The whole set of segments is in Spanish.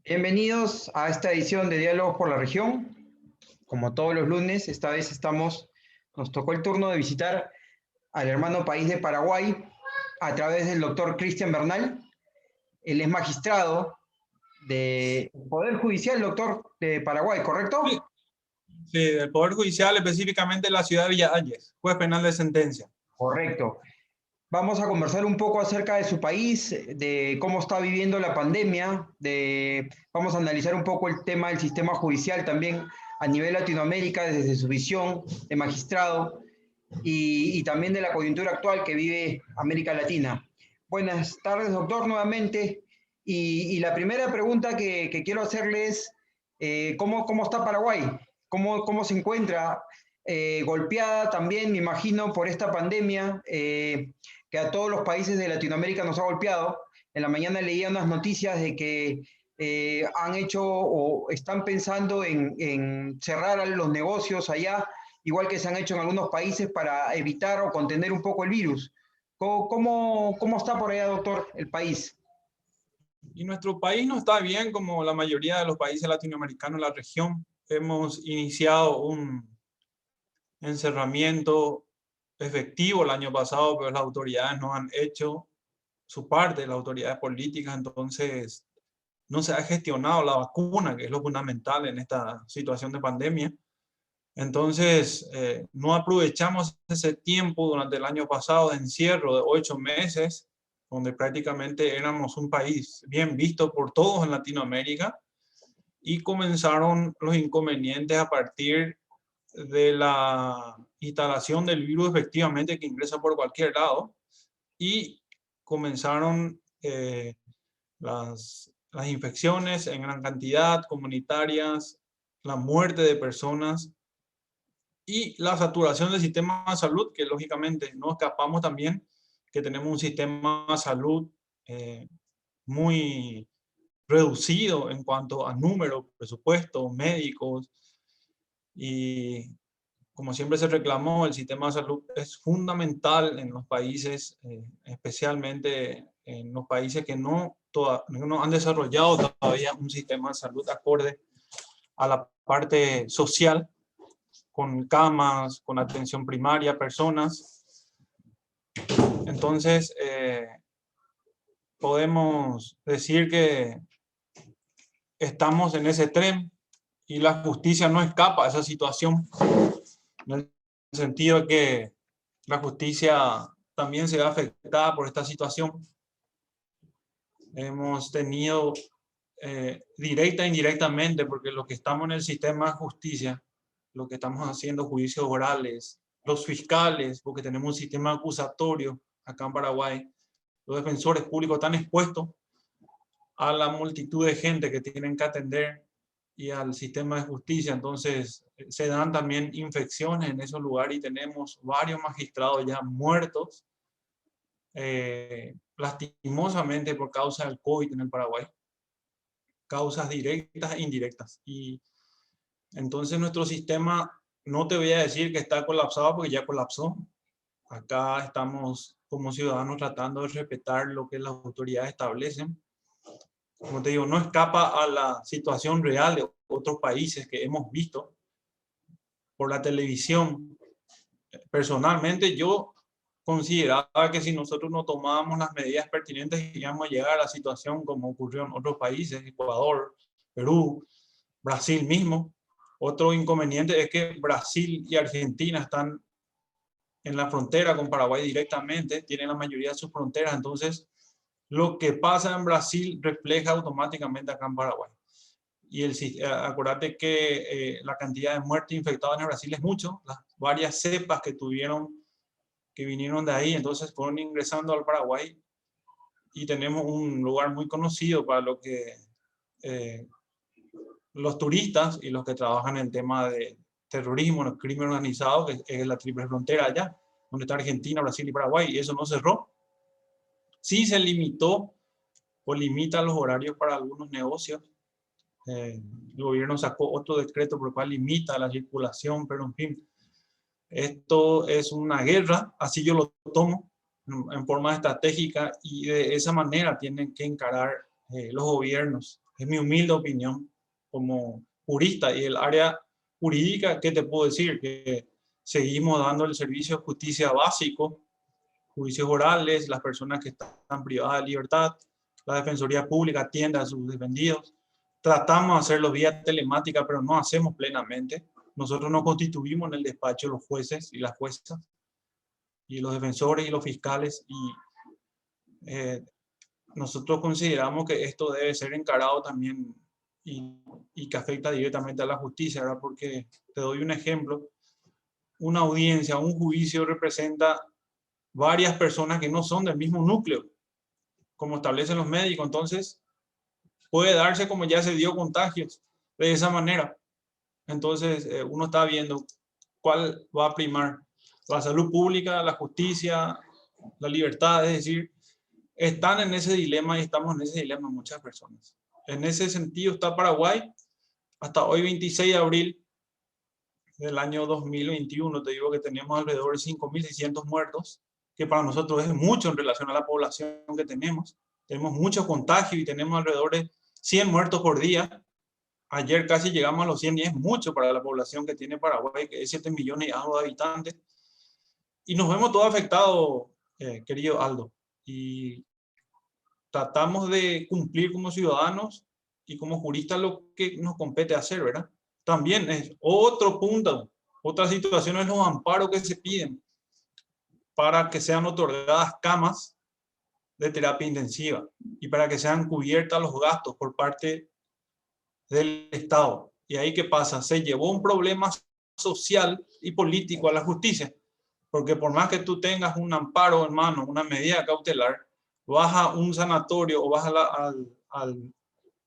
Bienvenidos a esta edición de Diálogos por la Región. Como todos los lunes, esta vez nos tocó el turno de visitar al hermano país de Paraguay a través del doctor Cristian Bernal. Él es magistrado del Poder Judicial, doctor, de Paraguay, Sí, ¿correcto? sí, del Poder Judicial, específicamente de la ciudad de Villa Ayes, juez penal de sentencia. Correcto. Vamos a conversar un poco acerca de su país, de cómo está viviendo la pandemia, vamos a analizar un poco el tema del sistema judicial también a nivel Latinoamérica desde su visión de magistrado y también de la coyuntura actual que vive América Latina. Buenas tardes, doctor, nuevamente. Y la primera pregunta que quiero hacerle es, ¿cómo está Paraguay? ¿Cómo se encuentra? Golpeada también, me imagino, por esta pandemia que a todos los países de Latinoamérica nos ha golpeado. En la mañana leía unas noticias de que han hecho o están pensando en cerrar los negocios allá, igual que se han hecho en algunos países para evitar o contener un poco el virus. ¿Cómo está por allá, doctor, el país? Y nuestro país no está bien como la mayoría de los países latinoamericanos en la región. Hemos iniciado un encerramiento efectivo el año pasado, pero las autoridades no han hecho su parte, las autoridades políticas, entonces no se ha gestionado la vacuna, que es lo fundamental en esta situación de pandemia. Entonces, no aprovechamos ese tiempo durante el año pasado de encierro de 8 meses, donde prácticamente éramos un país bien visto por todos en Latinoamérica, y comenzaron los inconvenientes a partir de la instalación del virus efectivamente que ingresa por cualquier lado, y comenzaron las infecciones en gran cantidad, comunitarias, la muerte de personas y la saturación del sistema de salud, que lógicamente no escapamos también, que tenemos un sistema de salud eh, muy reducido en cuanto a números, presupuestos, médicos, y como siempre se reclamó, el sistema de salud es fundamental en los países, especialmente en los países que no han desarrollado todavía un sistema de salud acorde a la parte social, con camas, con atención primaria, personas. Entonces, podemos decir que estamos en ese tren y la justicia no escapa a esa situación, en el sentido de que la justicia también se ve afectada por esta situación. Hemos tenido directa e indirectamente, porque lo que estamos en el sistema de justicia, lo que estamos haciendo juicios orales, los fiscales, porque tenemos un sistema acusatorio acá en Paraguay, los defensores públicos están expuestos a la multitud de gente que tienen que atender y al sistema de justicia. Entonces se dan también infecciones en esos lugares y tenemos varios magistrados ya muertos, lastimosamente por causa del COVID en el Paraguay, causas directas e indirectas. Y entonces nuestro sistema, no te voy a decir que está colapsado porque ya colapsó. Acá estamos como ciudadanos tratando de respetar lo que las autoridades establecen. Como te digo, no escapa a la situación real de otros países que hemos visto por la televisión. Personalmente, yo consideraba que si nosotros no tomábamos las medidas pertinentes íbamos a llegar a la situación como ocurrió en otros países, Ecuador, Perú, Brasil mismo. Otro inconveniente es que Brasil y Argentina están en la frontera con Paraguay directamente, tienen la mayoría de sus fronteras, entonces lo que pasa en Brasil refleja automáticamente acá en Paraguay. Y acuérdate que la cantidad de muertes infectados en Brasil es mucho, las varias cepas que vinieron de ahí, entonces fueron ingresando al Paraguay, y tenemos un lugar muy conocido para lo que los turistas y los que trabajan en tema de terrorismo, el crimen organizado, que es la triple frontera allá, donde está Argentina, Brasil y Paraguay, y eso no cerró. Sí se limitó o limita los horarios para algunos negocios. El gobierno sacó otro decreto por el cual limita la circulación, pero en fin, esto es una guerra, así yo lo tomo, en forma estratégica, y de esa manera tienen que encarar los gobiernos Es mi humilde opinión como jurista y el área jurídica. ¿Qué te puedo decir? Que seguimos dando el servicio de justicia básico, juicios orales, las personas que están privadas de libertad, la Defensoría Pública atiende a sus defendidos. Tratamos de hacerlo vía telemática, pero no hacemos plenamente. Nosotros nos constituimos en el despacho los jueces y las juezas, y los defensores y los fiscales, y nosotros consideramos que esto debe ser encarado también y que afecta directamente a la justicia, ¿verdad? Porque te doy un ejemplo, una audiencia, un juicio representa varias personas que no son del mismo núcleo, como establecen los médicos. Entonces puede darse, como ya se dio, contagios de esa manera. Entonces uno está viendo cuál va a primar: la salud pública, la justicia, la libertad. Es decir, están en ese dilema y estamos en ese dilema muchas personas. En ese sentido está Paraguay. Hasta hoy, 26 de abril del año 2021, te digo que tenemos alrededor de 5.600 muertos, que para nosotros es mucho en relación a la población que tenemos. Tenemos mucho contagio y tenemos alrededor de 100 muertos por día. Ayer casi llegamos a los 100 y es mucho para la población que tiene Paraguay, que es 7 millones y algo de habitantes. Y nos vemos todos afectados, querido Aldo. Y tratamos de cumplir como ciudadanos y como juristas lo que nos compete hacer, ¿verdad? También es otro punto, otra situación es los amparos que se piden para que sean otorgadas camas de terapia intensiva y para que sean cubiertas los gastos por parte del Estado. ¿Y ahí qué pasa? Se llevó un problema social y político a la justicia, porque por más que tú tengas un amparo en mano, una medida cautelar, vas a un sanatorio o vas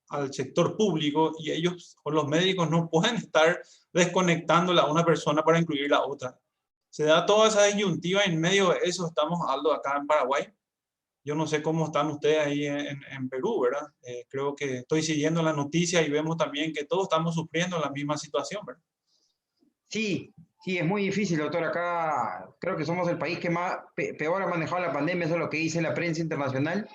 al sector público y ellos o los médicos no pueden estar desconectándola a una persona para incluir a otra. Se da toda esa disyuntiva. En medio de eso estamos, Aldo, acá en Paraguay. Yo no sé cómo están ustedes ahí en Perú, ¿verdad? Creo que estoy siguiendo la noticia y vemos también que todos estamos sufriendo la misma situación, ¿verdad? Sí, sí, es muy difícil, doctor. Acá creo que somos el país que más peor ha manejado la pandemia, eso es lo que dice la prensa internacional.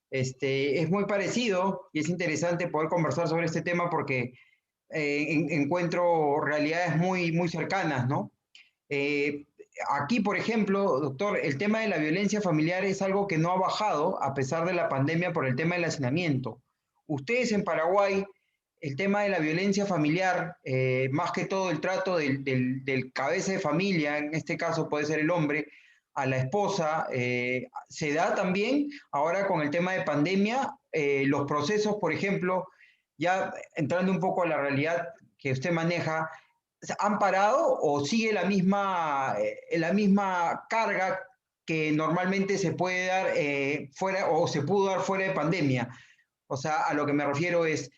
Es muy parecido y es interesante poder conversar sobre este tema porque encuentro realidades muy, muy cercanas, ¿no? Eh, Aquí, por ejemplo, doctor, el tema de la violencia familiar es algo que no ha bajado a pesar de la pandemia por el tema del hacinamiento. Ustedes en Paraguay, el tema de la violencia familiar, más que todo el trato del cabeza de familia, en este caso puede ser el hombre, a la esposa, se da también ahora con el tema de pandemia, los procesos, por ejemplo, ya entrando un poco a la realidad que usted maneja, ¿han parado o sigue la misma carga que normalmente se puede dar fuera o se pudo dar fuera de pandemia? O sea, a lo que me refiero es,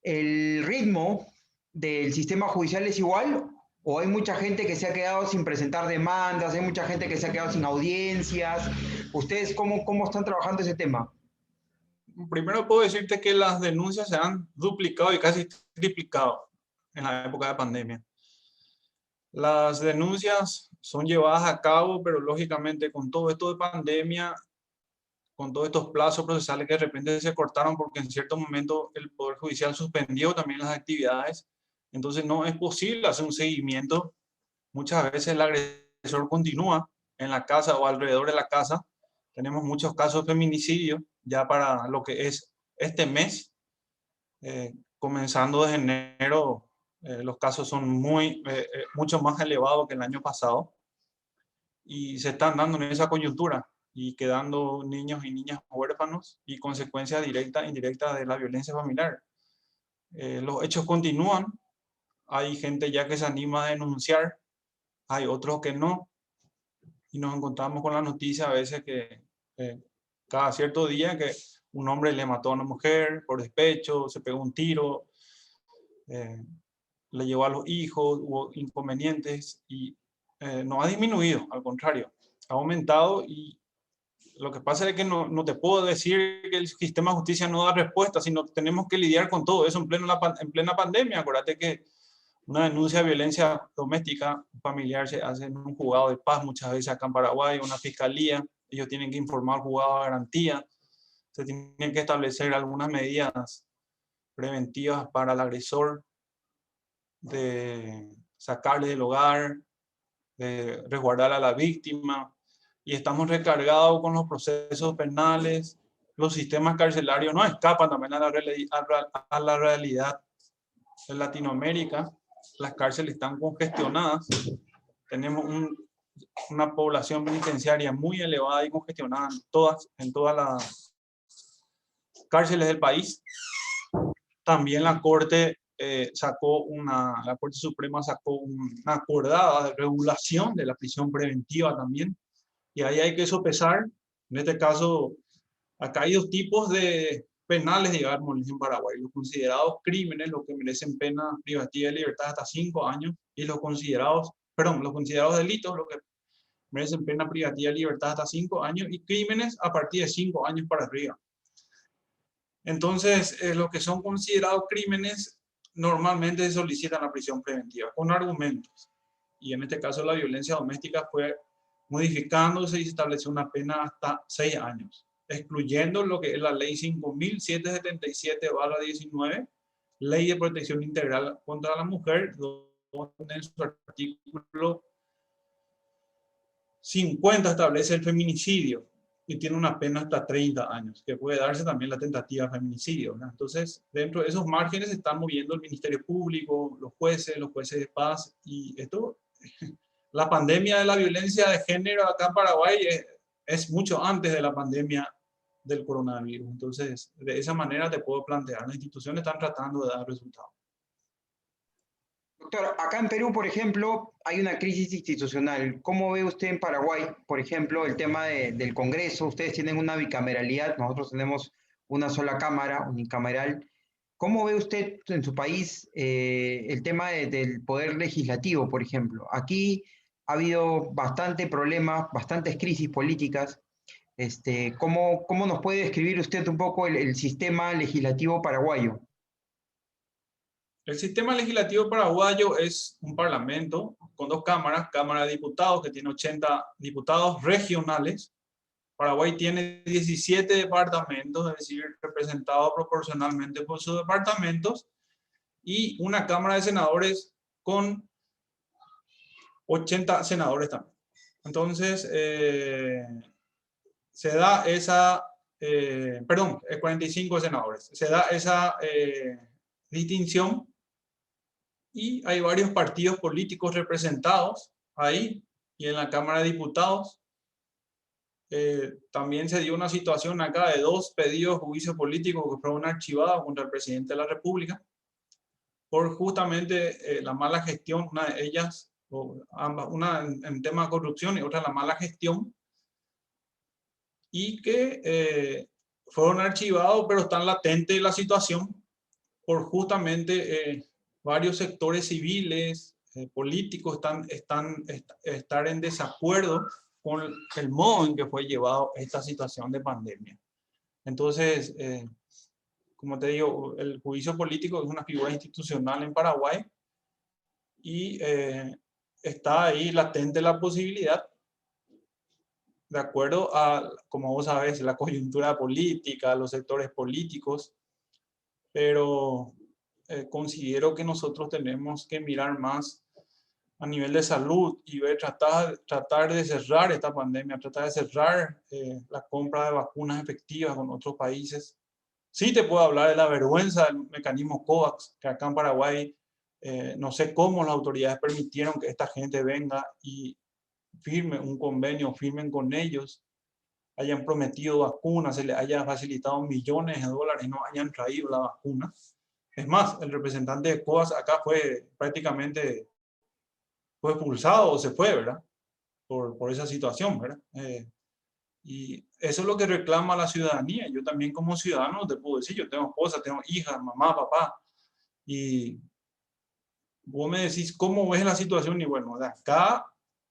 ¿el ritmo del sistema judicial es igual o hay mucha gente que se ha quedado sin presentar demandas, hay mucha gente que se ha quedado sin audiencias? ¿Ustedes cómo están trabajando ese tema? Primero puedo decirte que las denuncias se han duplicado y casi triplicado en la época de pandemia. Las denuncias son llevadas a cabo, pero lógicamente con todo esto de pandemia, con todos estos plazos procesales que de repente se cortaron porque en cierto momento el Poder Judicial suspendió también las actividades, entonces no es posible hacer un seguimiento. Muchas veces el agresor continúa en la casa o alrededor de la casa. Tenemos muchos casos de feminicidio ya para lo que es este mes. Comenzando desde enero, los casos son mucho más elevados que el año pasado y se están dando en esa coyuntura y quedando niños y niñas huérfanos y consecuencias directas e indirectas de la violencia familiar. Los hechos continúan, hay gente ya que se anima a denunciar, hay otros que no, y nos encontramos con la noticia a veces que cada cierto día que un hombre le mató a una mujer por despecho, se pegó un tiro, eh, le llevó a los hijos, hubo inconvenientes y no ha disminuido, al contrario, ha aumentado. Y lo que pasa es que no te puedo decir que el sistema de justicia no da respuesta, sino que tenemos que lidiar con todo eso en plena pandemia. Acuérdate que una denuncia de violencia doméstica familiar se hace en un juzgado de paz, muchas veces acá en Paraguay, una fiscalía. Ellos tienen que informar al juzgado de garantía, se tienen que establecer algunas medidas preventivas para el agresor, de sacarle del hogar, de resguardar a la víctima, y estamos recargados con los procesos penales. Los sistemas carcelarios no escapan también a la realidad de Latinoamérica. Las cárceles están congestionadas. Tenemos una población penitenciaria muy elevada y congestionada en todas las cárceles del país. También la Corte la Corte Suprema sacó una acordada de regulación de la prisión preventiva también. Y ahí hay que sopesar. En este caso, acá hay dos tipos de penales, digamos, en Paraguay: los considerados crímenes, los que merecen pena privativa de libertad hasta 5 años, y los considerados delitos, los que merecen pena privativa de libertad hasta 5 años, y crímenes a partir de 5 años para arriba. Entonces, los que son considerados crímenes normalmente se solicitan la prisión preventiva con argumentos. Y en este caso la violencia doméstica fue modificándose y se estableció una pena hasta 6 años, excluyendo lo que es la ley 5.777/19, Ley de Protección Integral contra la Mujer, donde en su artículo 50 establece el feminicidio y tiene una pena hasta 30 años, que puede darse también la tentativa de feminicidio, ¿verdad? Entonces, dentro de esos márgenes se están moviendo el Ministerio Público, los jueces de paz, y esto, la pandemia de la violencia de género acá en Paraguay es mucho antes de la pandemia del coronavirus. Entonces, de esa manera te puedo plantear, las instituciones están tratando de dar resultados. Doctor, acá en Perú, por ejemplo, hay una crisis institucional. ¿Cómo ve usted en Paraguay, por ejemplo, el tema del Congreso? Ustedes tienen una bicameralidad, nosotros tenemos una sola cámara, unicameral. ¿Cómo ve usted en su país el tema del poder legislativo, por ejemplo? Aquí ha habido bastante problemas, bastantes crisis políticas. ¿Cómo nos puede describir usted un poco el sistema legislativo paraguayo? El sistema legislativo paraguayo es un parlamento con 2 cámaras: Cámara de Diputados, que tiene 80 diputados regionales. Paraguay tiene 17 departamentos, es decir, representados proporcionalmente por sus departamentos, y una Cámara de Senadores con 80 senadores también. Entonces, se da esa, 45 senadores, se da esa distinción, y hay varios partidos políticos representados ahí. Y en la Cámara de Diputados también se dio una situación acá de 2 pedidos de juicio político que fueron archivados contra el presidente de la República por justamente la mala gestión, una de ellas, o ambas, una en tema de corrupción y otra la mala gestión, y que fueron archivados, pero están latente la situación por justamente varios sectores civiles, políticos, estar en desacuerdo con el modo en que fue llevado esta situación de pandemia. Entonces, como te digo, el juicio político es una figura institucional en Paraguay, y está ahí latente la posibilidad, de acuerdo a, como vos sabés, la coyuntura política, los sectores políticos, pero considero que nosotros tenemos que mirar más a nivel de salud y tratar de cerrar esta pandemia, tratar de cerrar la compra de vacunas efectivas con otros países. Sí te puedo hablar de la vergüenza del mecanismo COVAX, que acá en Paraguay no sé cómo las autoridades permitieron que esta gente venga y firme un convenio, firmen con ellos, hayan prometido vacunas, se les haya facilitado millones de dólares y no hayan traído la vacuna. Es más, el representante de COVAX acá prácticamente fue expulsado o se fue, ¿verdad? Por esa situación, ¿verdad? Y eso es lo que reclama la ciudadanía. Yo también como ciudadano te puedo decir, yo tengo esposa, tengo hija, mamá, papá, y vos me decís cómo ves la situación, y bueno, de acá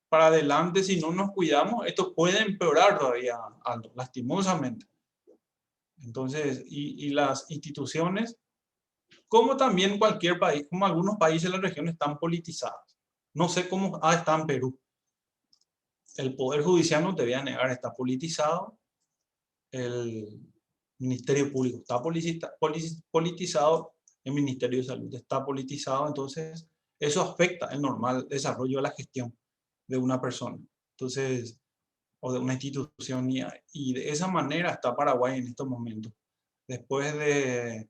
para adelante, si no nos cuidamos, esto puede empeorar todavía, lastimosamente. Entonces, y las instituciones, como también cualquier país, como algunos países de la región, están politizados. No sé cómo está en Perú. El Poder Judicial, no te voy a negar, está politizado. El Ministerio Público está politizado. el Ministerio de Salud, está politizado, entonces eso afecta el normal desarrollo de la gestión de una persona, entonces, o de una institución, y de esa manera está Paraguay en estos momentos. Después de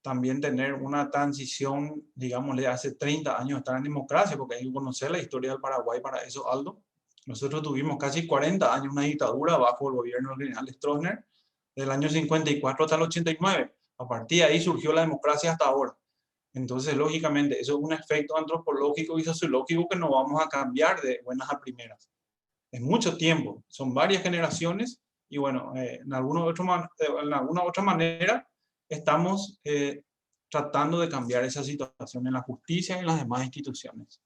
también tener una transición, digámosle, hace 30 años estar en democracia, porque hay que conocer la historia del Paraguay para eso, Aldo. Nosotros tuvimos casi 40 años una dictadura bajo el gobierno del general Stroessner, del año 54 hasta el 89. A partir de ahí surgió la democracia hasta ahora. Entonces, lógicamente, eso es un efecto antropológico y sociológico que no vamos a cambiar de buenas a primeras. Es mucho tiempo, son varias generaciones y bueno, en alguna otra manera estamos tratando de cambiar esa situación en la justicia y en las demás instituciones.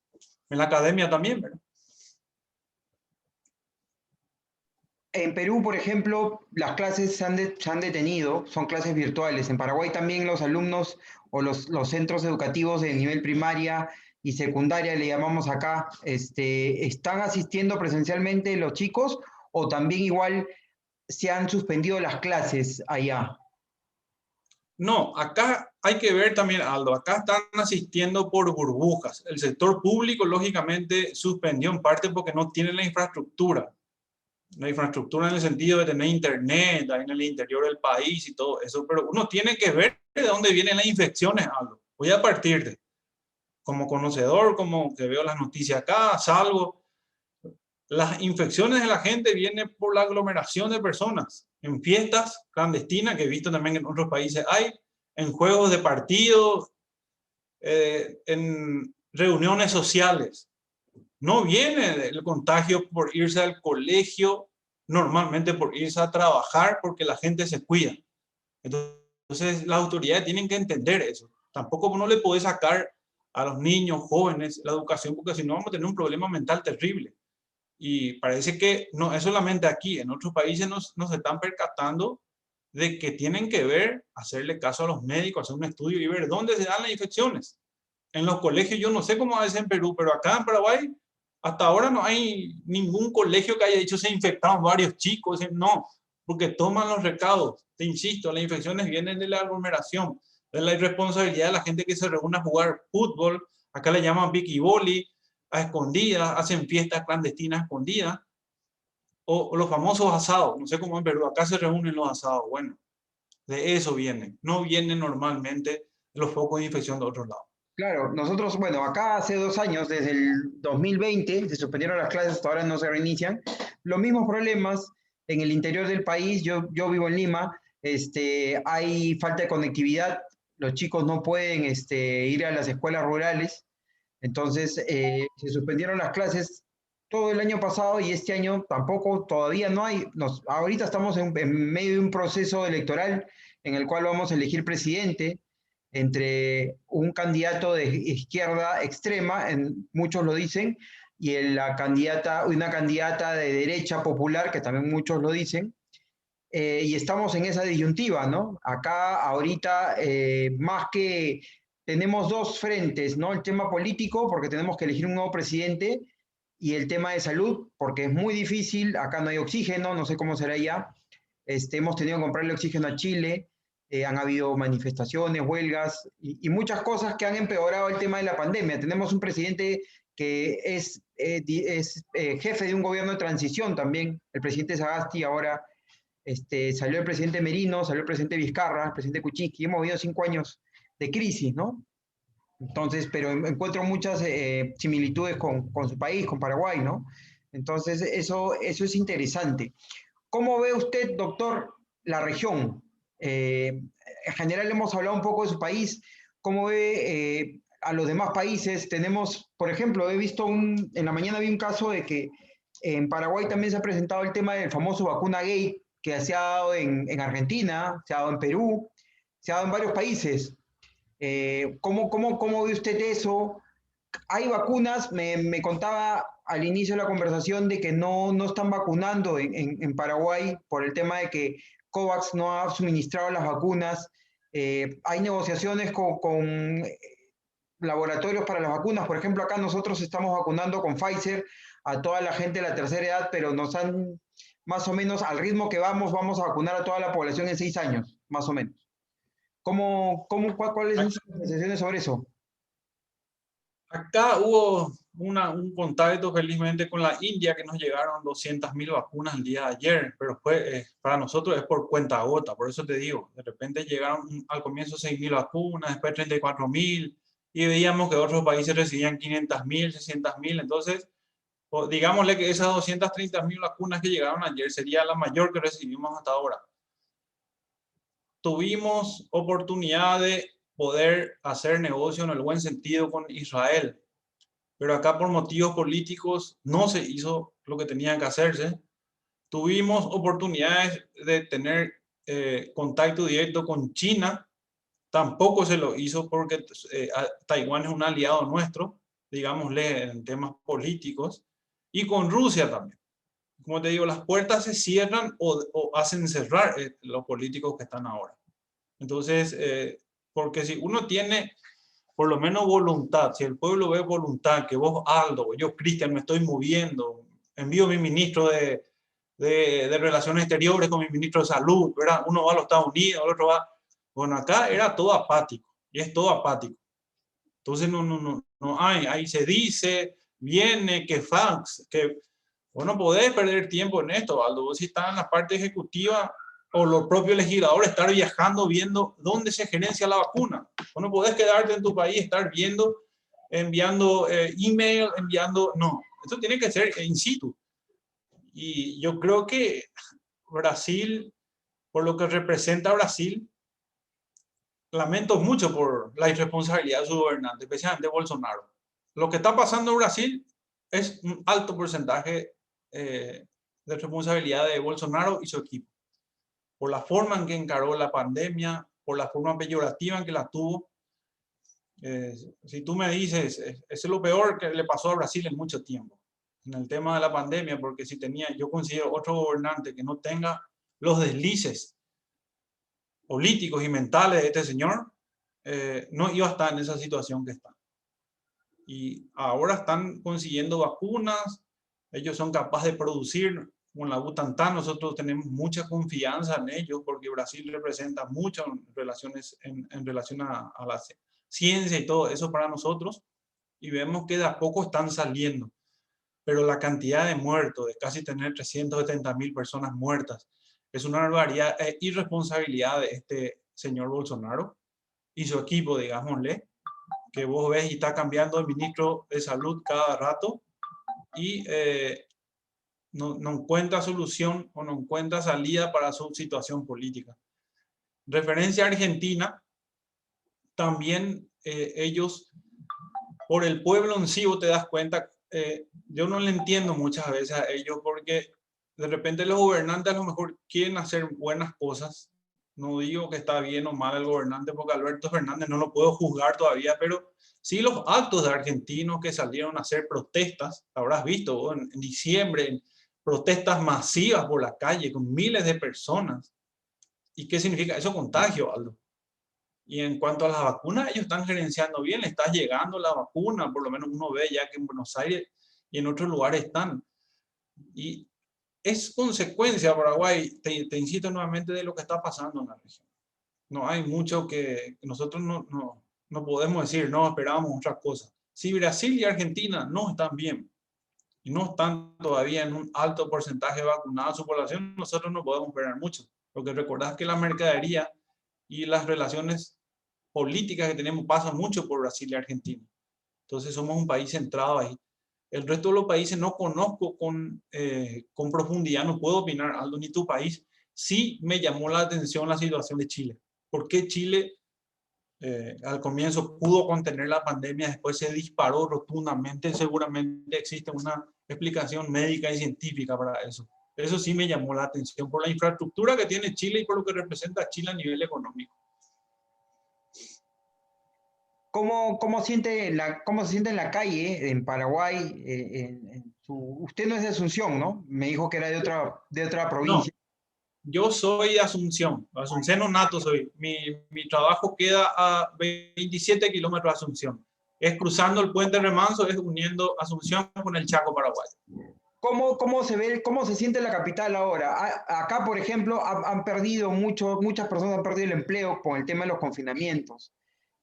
En la academia también, ¿verdad? En Perú, por ejemplo, las clases se han detenido, son clases virtuales. En Paraguay también los alumnos o los centros educativos de nivel primaria y secundaria, le llamamos acá, ¿están asistiendo presencialmente los chicos o también igual se han suspendido las clases allá? No, acá hay que ver también, Aldo, acá están asistiendo por burbujas. El sector público, lógicamente, suspendió en parte porque no tiene la infraestructura. La infraestructura en el sentido de tener internet ahí en el interior del país y todo eso, pero uno tiene que ver de dónde vienen las infecciones, Aldo. Voy a partir de, como conocedor, como que veo las noticias acá, salgo. Las infecciones de la gente vienen por la aglomeración de personas, en fiestas clandestinas, que he visto también en otros países hay, en juegos de partidos, en reuniones sociales. No viene el contagio por irse al colegio, normalmente por irse a trabajar, porque la gente se cuida. Entonces, las autoridades tienen que entender eso. Tampoco uno le puede sacar a los niños, jóvenes, la educación, porque si no vamos a tener un problema mental terrible. Y parece que no es solamente aquí, en otros países nos están percatando de que tienen que ver, hacerle caso a los médicos, hacer un estudio y ver dónde se dan las infecciones. En los colegios, yo no sé cómo es en Perú, pero acá en Paraguay, hasta ahora no hay ningún colegio que haya dicho se infectaron varios chicos. No, porque toman los recados. Te insisto, las infecciones vienen de la aglomeración, de la irresponsabilidad de la gente que se reúne a jugar fútbol. Acá le llaman boli, a escondidas, hacen fiestas clandestinas escondidas, o los famosos asados. No sé cómo en Perú, acá se reúnen los asados. Bueno, de eso vienen. No vienen normalmente los focos de infección de otros lados. Claro, nosotros, bueno, acá hace 2 años, desde el 2020, se suspendieron las clases, hasta ahora no se reinician. Los mismos problemas en el interior del país, yo vivo en Lima, hay falta de conectividad, los chicos no pueden ir a las escuelas rurales, entonces se suspendieron las clases todo el año pasado y este año tampoco, todavía no hay, ahorita estamos en medio de un proceso electoral en el cual vamos a elegir presidente entre un candidato de izquierda extrema, muchos lo dicen, y una candidata de derecha popular, que también muchos lo dicen, y estamos en esa disyuntiva, ¿no? Acá ahorita, más que tenemos dos frentes, ¿no? El tema político, porque tenemos que elegir un nuevo presidente, y el tema de salud, porque es muy difícil, acá no hay oxígeno, no sé cómo será ya. Hemos tenido que comprarle oxígeno a Chile, han habido manifestaciones, huelgas y muchas cosas que han empeorado el tema de la pandemia. Tenemos un presidente que es jefe de un gobierno de transición también, el presidente Sagasti, ahora salió el presidente Merino, salió el presidente Vizcarra, el presidente Kuczynski, hemos vivido 5 años de crisis, ¿no? Entonces, pero encuentro muchas similitudes con su país, con Paraguay, ¿no? Entonces, eso es interesante. ¿Cómo ve usted, doctor, la región? En general hemos hablado un poco de su país. ¿Cómo ve a los demás países? Tenemos, por ejemplo, en la mañana vi un caso de que en Paraguay también se ha presentado el tema del famoso vacuna gate que se ha dado en Argentina, se ha dado en Perú, se ha dado en varios países. ¿Cómo ve usted eso? Hay vacunas, me contaba al inicio de la conversación de que no están vacunando en Paraguay por el tema de que COVAX no ha suministrado las vacunas. Hay negociaciones con laboratorios para las vacunas. Por ejemplo, acá nosotros estamos vacunando con Pfizer a toda la gente de la tercera edad, pero nos han, más o menos, al ritmo que vamos a vacunar a toda la población en 6 años, más o menos. ¿Cuáles son sus apreciaciones sobre eso? Acá hubo un contacto felizmente con la India que nos llegaron 200.000 vacunas el día de ayer, pero para nosotros es por cuenta gota, por eso te digo, de repente llegaron al comienzo 6.000 vacunas, después 34.000 y veíamos que otros países recibían 500.000, 600.000, entonces digámosle que esas 230.000 vacunas que llegaron ayer sería la mayor que recibimos hasta ahora. Tuvimos oportunidad de poder hacer negocio en el buen sentido con Israel, pero acá por motivos políticos no se hizo lo que tenía que hacerse. Tuvimos oportunidades de tener contacto directo con China, tampoco se lo hizo porque Taiwán es un aliado nuestro, digámosle, en temas políticos, y con Rusia también. Como te digo, las puertas se cierran o hacen cerrar los políticos que están ahora. Entonces, porque si uno tiene por lo menos voluntad, si el pueblo ve voluntad, que vos, Aldo, yo, Cristian, me estoy moviendo, envío a mi ministro de Relaciones Exteriores con mi ministro de Salud, ¿verdad? Uno va a los Estados Unidos, el otro va... Bueno, acá era todo apático, y es todo apático. Entonces no hay, ahí se dice, viene, que fax, que... Bueno, podés perder tiempo en esto, Aldo, vos si estás en la parte ejecutiva o los propios legisladores estar viajando viendo dónde se gerencia la vacuna. Vos no podés quedarte en tu país, estar viendo, enviando email, enviando... No, esto tiene que ser in situ. Y yo creo que Brasil, por lo que representa Brasil, lamento mucho por la irresponsabilidad de su gobernante, especialmente Bolsonaro. Lo que está pasando en Brasil es un alto porcentaje de responsabilidad de Bolsonaro y su equipo, por la forma en que encaró la pandemia, por la forma peyorativa en que la tuvo. Si tú me dices, es lo peor que le pasó a Brasil en mucho tiempo, en el tema de la pandemia, porque si tenía, yo considero otro gobernante que no tenga los deslices políticos y mentales de este señor, no iba a estar en esa situación que está. Y ahora están consiguiendo vacunas, ellos son capaces de producir con la Butantan, nosotros tenemos mucha confianza en ellos porque Brasil representa muchas relaciones en relación a la ciencia y todo eso para nosotros, y vemos que de a poco están saliendo, pero la cantidad de muertos, de casi tener 370.000 personas muertas, es una barbaridad, irresponsabilidad de este señor Bolsonaro y su equipo, digámosle, que vos ves y está cambiando el ministro de salud cada rato y no encuentra solución o no encuentra salida para su situación política. Referencia a Argentina, también ellos, por el pueblo en sí, vos te das cuenta, yo no le entiendo muchas veces a ellos porque de repente los gobernantes a lo mejor quieren hacer buenas cosas. No digo que está bien o mal el gobernante porque Alberto Fernández no lo puedo juzgar todavía, pero sí los actos de argentinos que salieron a hacer protestas, habrás visto en diciembre, protestas masivas por la calle con miles de personas. ¿Y qué significa eso? Contagio, Aldo. Y en cuanto a las vacunas, ellos están gerenciando bien, le está llegando la vacuna, por lo menos uno ve ya que en Buenos Aires y en otros lugares están. Y es consecuencia, Paraguay, te insisto nuevamente, de lo que está pasando en la región. No hay mucho que nosotros no podemos decir, no esperábamos otras cosas. Si Brasil y Argentina no están bien y no están todavía en un alto porcentaje vacunado su población, nosotros no podemos esperar mucho. Porque recordad que la mercadería y las relaciones políticas que tenemos pasan mucho por Brasil y Argentina. Entonces somos un país centrado ahí. El resto de los países no conozco con profundidad, no puedo opinar, Aldo, ni tu país. Sí me llamó la atención la situación de Chile. ¿Por qué Chile al comienzo pudo contener la pandemia, después se disparó rotundamente? Seguramente existe una explicación médica y científica para eso. Eso sí me llamó la atención por la infraestructura que tiene Chile y por lo que representa Chile a nivel económico. ¿Cómo se siente en la calle en Paraguay? Usted no es de Asunción, ¿no? Me dijo que era de otra No, provincia. yo soy de Asunción, asunceno nato soy. Mi trabajo queda a 27 kilómetros de Asunción. Es cruzando el puente Remanso, es uniendo Asunción con el Chaco paraguayo. ¿Cómo se ve, cómo se siente la capital ahora? Acá, por ejemplo, han perdido muchas personas han perdido el empleo con el tema de los confinamientos.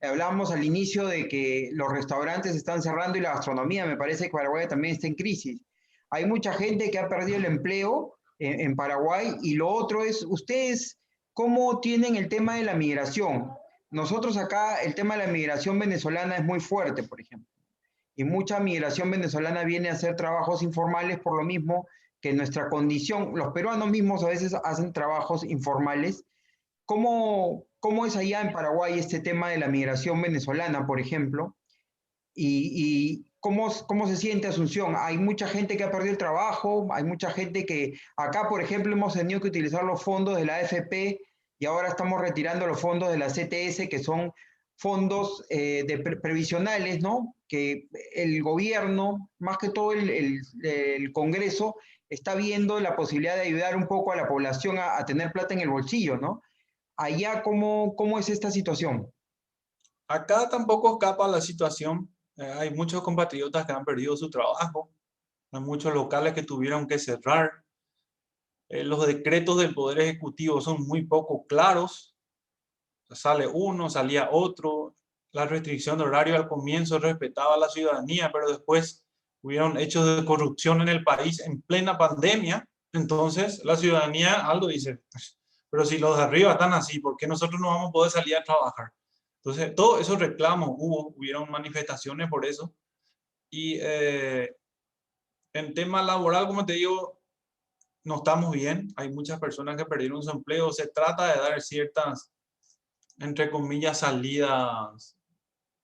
Hablábamos al inicio de que los restaurantes están cerrando y la gastronomía, me parece que Paraguay también está en crisis. Hay mucha gente que ha perdido el empleo en Paraguay y lo otro es, ustedes, ¿cómo tienen el tema de la migración? Nosotros acá el tema de la migración venezolana es muy fuerte, por ejemplo, y mucha migración venezolana viene a hacer trabajos informales por lo mismo que nuestra condición, los peruanos mismos a veces hacen trabajos informales. ¿Cómo es allá en Paraguay este tema de la migración venezolana, por ejemplo? ¿Y cómo se siente Asunción? Hay mucha gente que ha perdido el trabajo, hay mucha gente que acá, por ejemplo, hemos tenido que utilizar los fondos de la AFP y ahora estamos retirando los fondos de la CTS, que son fondos previsionales, ¿no? Que el gobierno, más que todo el Congreso, está viendo la posibilidad de ayudar un poco a la población a tener plata en el bolsillo, ¿no? Allá, ¿cómo es esta situación? Acá tampoco escapa la situación. Hay muchos compatriotas que han perdido su trabajo, hay muchos locales que tuvieron que cerrar. Los decretos del Poder Ejecutivo son muy poco claros. Sale uno, salía otro. La restricción de horario al comienzo respetaba a la ciudadanía, pero después hubieron hechos de corrupción en el país en plena pandemia. Entonces la ciudadanía algo dice, "Pues, pero si los de arriba están así, ¿por qué nosotros no vamos a poder salir a trabajar?" Entonces, todos esos reclamos hubieron manifestaciones por eso. Y en tema laboral, como te digo, no estamos bien. Hay muchas personas que perdieron su empleo. Se trata de dar ciertas, entre comillas, salidas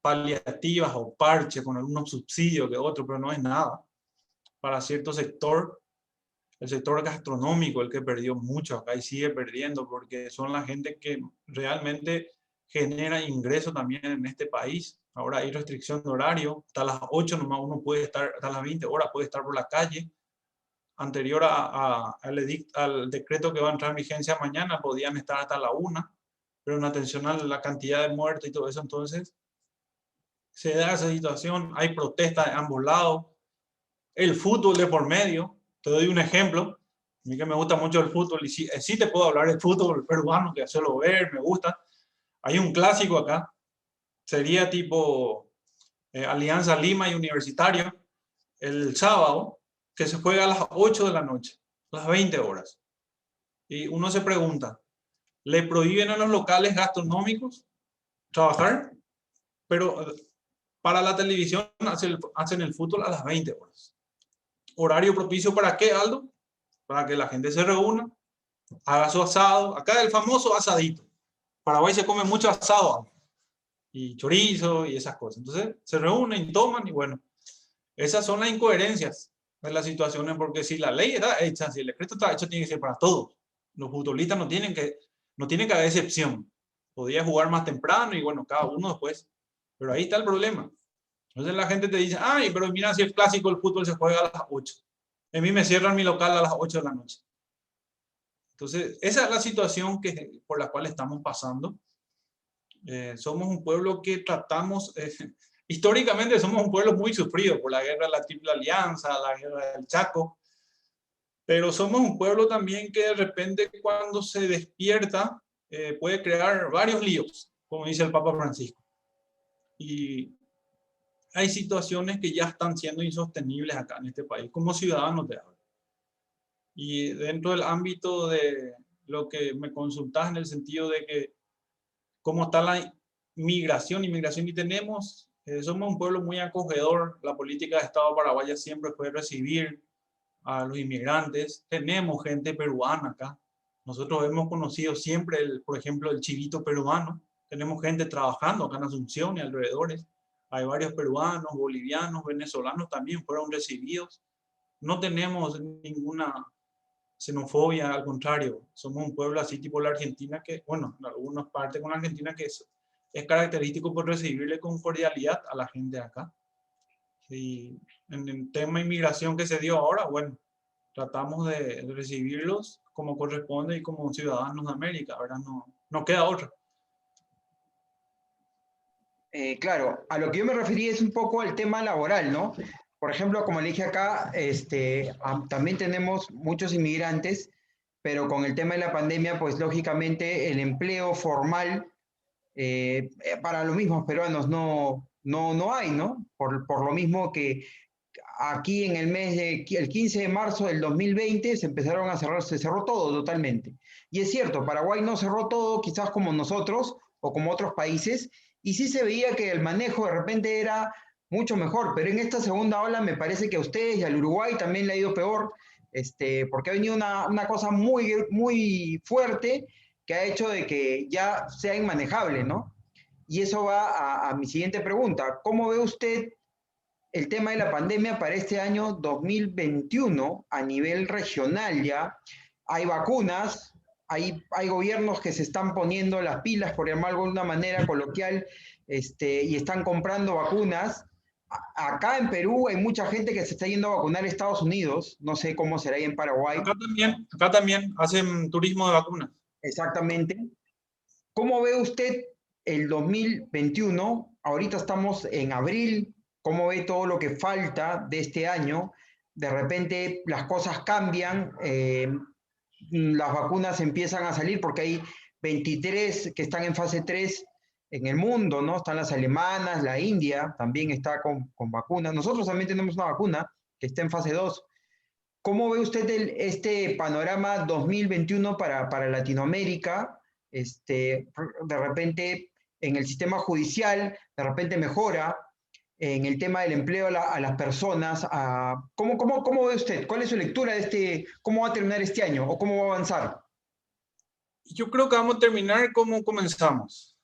paliativas o parches con algunos subsidios que otros, pero no es nada. Para cierto sector, el sector gastronómico, el que perdió mucho acá y sigue perdiendo, porque son la gente que realmente genera ingresos también en este país. Ahora hay restricción de horario, hasta las 8 nomás uno puede estar, hasta las 20 horas puede estar por la calle. Anterior al decreto que va a entrar en vigencia mañana, podían estar hasta la 1, pero en atención a la cantidad de muertes y todo eso, entonces se da esa situación, hay protestas de ambos lados, el fútbol de por medio. Te doy un ejemplo, a mí que me gusta mucho el fútbol, y sí te puedo hablar del fútbol peruano, que suelo ver, me gusta. Hay un clásico acá, sería tipo Alianza Lima y Universitario, el sábado, que se juega a las 8 de la noche, a las 20 horas. Y uno se pregunta, ¿le prohíben a los locales gastronómicos trabajar? Pero para la televisión hacen el fútbol a las 20 horas. ¿Horario propicio para qué, Aldo? Para que la gente se reúna, haga su asado. Acá el famoso asadito. Paraguay se come mucho asado y chorizo y esas cosas. Entonces se reúnen, toman y bueno, esas son las incoherencias de las situaciones, porque si la ley está hecha, si el decreto está hecho, tiene que ser para todos. Los futbolistas no tienen que haber excepción. Podía jugar más temprano y bueno, cada uno después. Pero ahí está el problema. Entonces la gente te dice, ay, pero mira, si el clásico, el fútbol se juega a las 8. A mí me cierran mi local a las 8 de la noche. Entonces, esa es la situación por la cual estamos pasando. Somos un pueblo que tratamos, históricamente somos un pueblo muy sufrido por la guerra de la Triple Alianza, la guerra del Chaco, pero somos un pueblo también que de repente cuando se despierta puede crear varios líos, como dice el Papa Francisco. Y hay situaciones que ya están siendo insostenibles acá en este país, como ciudadanos de ahora. Y dentro del ámbito de lo que me consultas en el sentido de que cómo está la inmigración y tenemos, somos un pueblo muy acogedor, la política de Estado paraguaya siempre fue recibir a los inmigrantes, tenemos gente peruana acá, nosotros hemos conocido siempre, por ejemplo, el chivito peruano, tenemos gente trabajando acá en Asunción y alrededores, hay varios peruanos, bolivianos, venezolanos también fueron recibidos, no tenemos ninguna xenofobia, al contrario, somos un pueblo así tipo la Argentina que, bueno, en algunas partes con la Argentina que es característico por recibirle con cordialidad a la gente de acá. Y en el tema de inmigración que se dio ahora, bueno, tratamos de recibirlos como corresponde y como ciudadanos de América, ¿verdad? No queda otra. Claro, a lo que yo me refería es un poco al tema laboral, ¿no? Por ejemplo, como le dije acá, también tenemos muchos inmigrantes, pero con el tema de la pandemia, pues lógicamente el empleo formal para los mismos peruanos no hay, ¿no? Por lo mismo que aquí en el el 15 de marzo del 2020 se cerró todo totalmente. Y es cierto, Paraguay no cerró todo, quizás como nosotros o como otros países, y sí se veía que el manejo de repente era mucho mejor, pero en esta segunda ola me parece que a ustedes y al Uruguay también le ha ido peor, porque ha venido una cosa muy fuerte que ha hecho de que ya sea inmanejable, ¿no? Y eso va a mi siguiente pregunta. ¿Cómo ve usted el tema de la pandemia para este año 2021 a nivel regional ya? Hay vacunas, hay gobiernos que se están poniendo las pilas, por llamarlo de una manera coloquial, y están comprando vacunas. Acá en Perú hay mucha gente que se está yendo a vacunar a Estados Unidos, no sé cómo será ahí en Paraguay Acá también hacen turismo de vacunas. exactamente. ¿Cómo ve usted el 2021? Ahorita estamos en abril. ¿Cómo ve todo lo que falta de este año? De repente las cosas cambian, las vacunas empiezan a salir porque hay 23 que están en fase 3 en el mundo, ¿no? Están las alemanas, la India también está con vacunas. Nosotros también tenemos una vacuna que está en fase 2. ¿Cómo ve usted este panorama 2021 para Latinoamérica? De repente en el sistema judicial, de repente mejora, en el tema del empleo a las personas. ¿Cómo ve usted? ¿Cuál es su lectura de cómo va a terminar este año o cómo va a avanzar? Yo creo que vamos a terminar como comenzamos,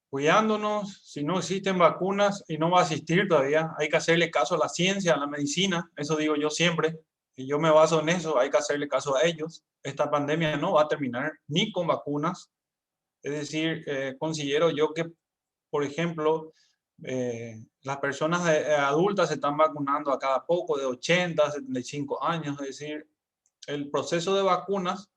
cuidándonos. Si no existen vacunas y no va a existir todavía, hay que hacerle caso a la ciencia, a la medicina, eso digo yo siempre, y yo me baso en eso, hay que hacerle caso a ellos. Esta pandemia no va a terminar ni con vacunas, es decir, considero yo que, por ejemplo, las personas adultas se están vacunando a cada poco, de 80 a 75 años, es decir, el proceso de vacunas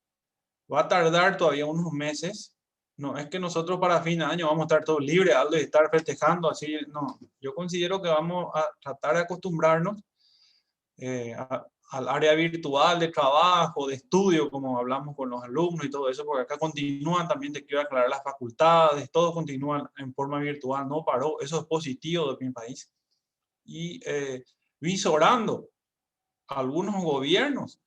va a tardar todavía unos meses. No es que nosotros para fin de año vamos a estar todos libres, Aldo, y estar festejando así. No, yo considero que vamos a tratar de acostumbrarnos al área virtual de trabajo, de estudio, como hablamos con los alumnos y todo eso, porque acá continúan también, te quiero aclarar, las facultades, todo continúa en forma virtual, no paró. Eso es positivo de mi país. Y visorando algunos gobiernos,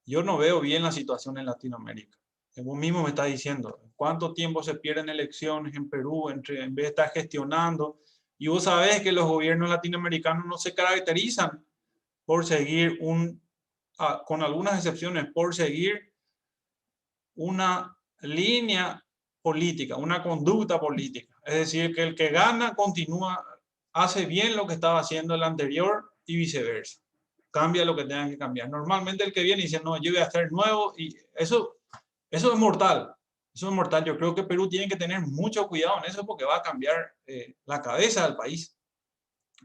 yo no veo bien la situación en Latinoamérica. Vos mismo me estás diciendo, ¿cuánto tiempo se pierden elecciones en Perú en vez de estar gestionando? Y vos sabés que los gobiernos latinoamericanos no se caracterizan por seguir con algunas excepciones, por seguir una línea política, una conducta política. Es decir, que el que gana continúa, hace bien lo que estaba haciendo el anterior y viceversa. Cambia lo que tenga que cambiar. Normalmente el que viene dice, no, yo voy a hacer nuevo y eso es mortal. Eso es mortal. Yo creo que Perú tiene que tener mucho cuidado en eso porque va a cambiar la cabeza del país.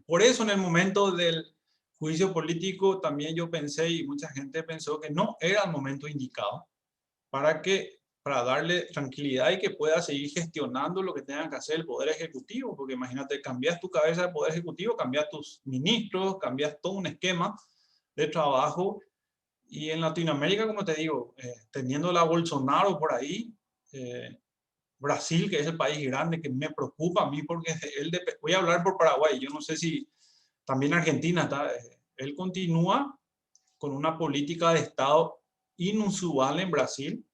Por eso en el momento del juicio político también yo pensé y mucha gente pensó que no era el momento indicado para darle tranquilidad y que pueda seguir gestionando lo que tenga que hacer el Poder Ejecutivo, porque imagínate, cambias tu cabeza del Poder Ejecutivo, cambias tus ministros, cambias todo un esquema de trabajo. Y en Latinoamérica, como te digo, teniendo la Bolsonaro por ahí, eh, Brasil, que es el país grande que me preocupa a mí, porque voy a hablar por Paraguay, yo no sé si también Argentina está, él continúa con una política de Estado inusual en Brasil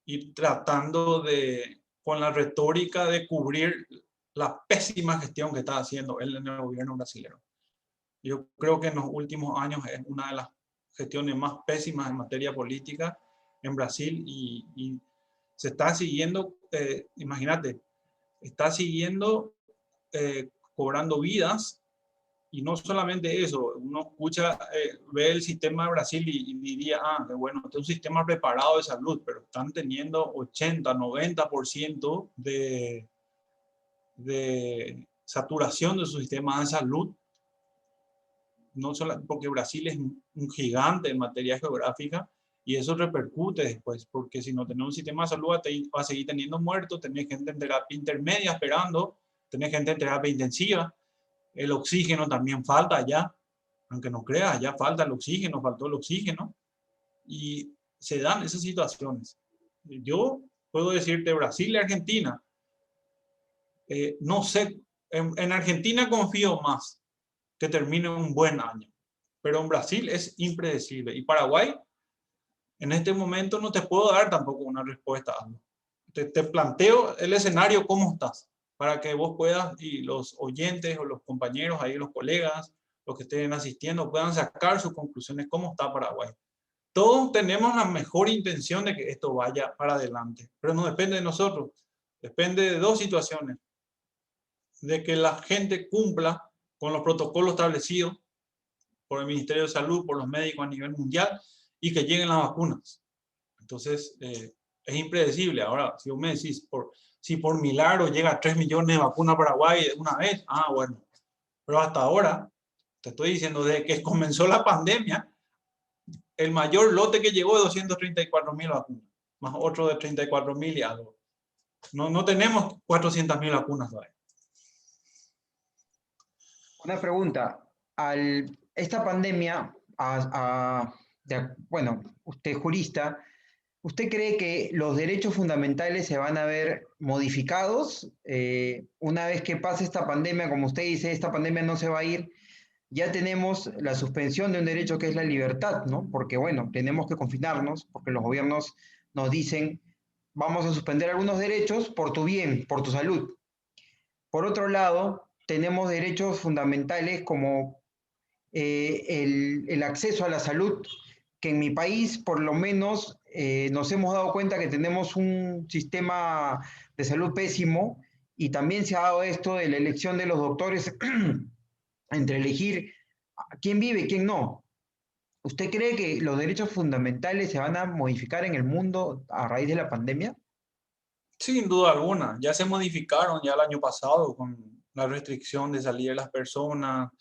y tratando con la retórica de cubrir la pésima gestión que está haciendo él en el gobierno brasileño. Yo creo que en los últimos años es una de las gestiones más pésimas en materia política en Brasil y se está siguiendo, imagínate, está siguiendo cobrando vidas. Y no solamente eso, uno escucha, ve el sistema de Brasil y diría, bueno, este es un sistema preparado de salud, pero están teniendo 80, 90% de saturación de su sistema de salud, no solo porque Brasil es un gigante en materia geográfica y eso repercute después, porque si no tenemos un sistema de salud va a seguir teniendo muertos, tenés gente en terapia intermedia esperando, tenés gente en terapia intensiva. El oxígeno también falta allá, aunque no creas, allá falta el oxígeno, faltó el oxígeno, y se dan esas situaciones. Yo puedo decirte Brasil y Argentina, no sé, en Argentina confío más que termine un buen año, pero en Brasil es impredecible. Y Paraguay, en este momento no te puedo dar tampoco una respuesta a algo. Te planteo el escenario, cómo estás, para que vos puedas, y los oyentes o los compañeros, ahí los colegas, los que estén asistiendo, puedan sacar sus conclusiones, cómo está Paraguay. Todos tenemos la mejor intención de que esto vaya para adelante, pero no depende de nosotros. Depende de dos situaciones: de que la gente cumpla con los protocolos establecidos por el Ministerio de Salud, por los médicos a nivel mundial, y que lleguen las vacunas. Entonces, es impredecible. Ahora, si vos me decís, si por milagro llega a 3 millones de vacunas a Paraguay de una vez, bueno. Pero hasta ahora, te estoy diciendo, desde que comenzó la pandemia, el mayor lote que llegó de 234.000 vacunas, más otro de 34.000 y algo. No tenemos 400.000 vacunas todavía. Una pregunta. Esta pandemia, bueno, usted es jurista, ¿usted cree que los derechos fundamentales se van a ver modificados una vez que pase esta pandemia? Como usted dice, esta pandemia no se va a ir. Ya tenemos la suspensión de un derecho que es la libertad, ¿no? Porque, bueno, tenemos que confinarnos, porque los gobiernos nos dicen, vamos a suspender algunos derechos por tu bien, por tu salud. Por otro lado, tenemos derechos fundamentales como el acceso a la salud, que en mi país por lo menos nos hemos dado cuenta que tenemos un sistema de salud pésimo, y también se ha dado esto de la elección de los doctores entre elegir quién vive y quién no. ¿Usted cree que los derechos fundamentales se van a modificar en el mundo a raíz de la pandemia? Sin duda alguna, ya se modificaron ya el año pasado con la restricción de salir de las personas,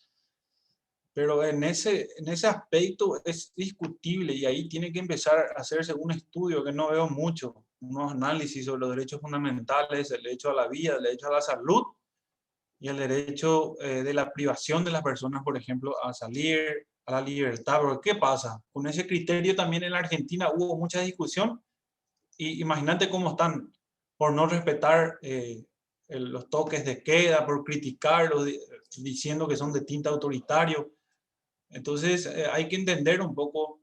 pero en ese aspecto es discutible, y ahí tiene que empezar a hacerse un estudio que no veo mucho, unos análisis sobre los derechos fundamentales, el derecho a la vida, el derecho a la salud y el derecho de la privación de las personas, por ejemplo, a salir, a la libertad. Pero ¿qué pasa? Con ese criterio también en la Argentina hubo mucha discusión, y imagínate cómo están por no respetar los toques de queda, por criticarlos, diciendo que son de tinte autoritario. Entonces, hay que entender un poco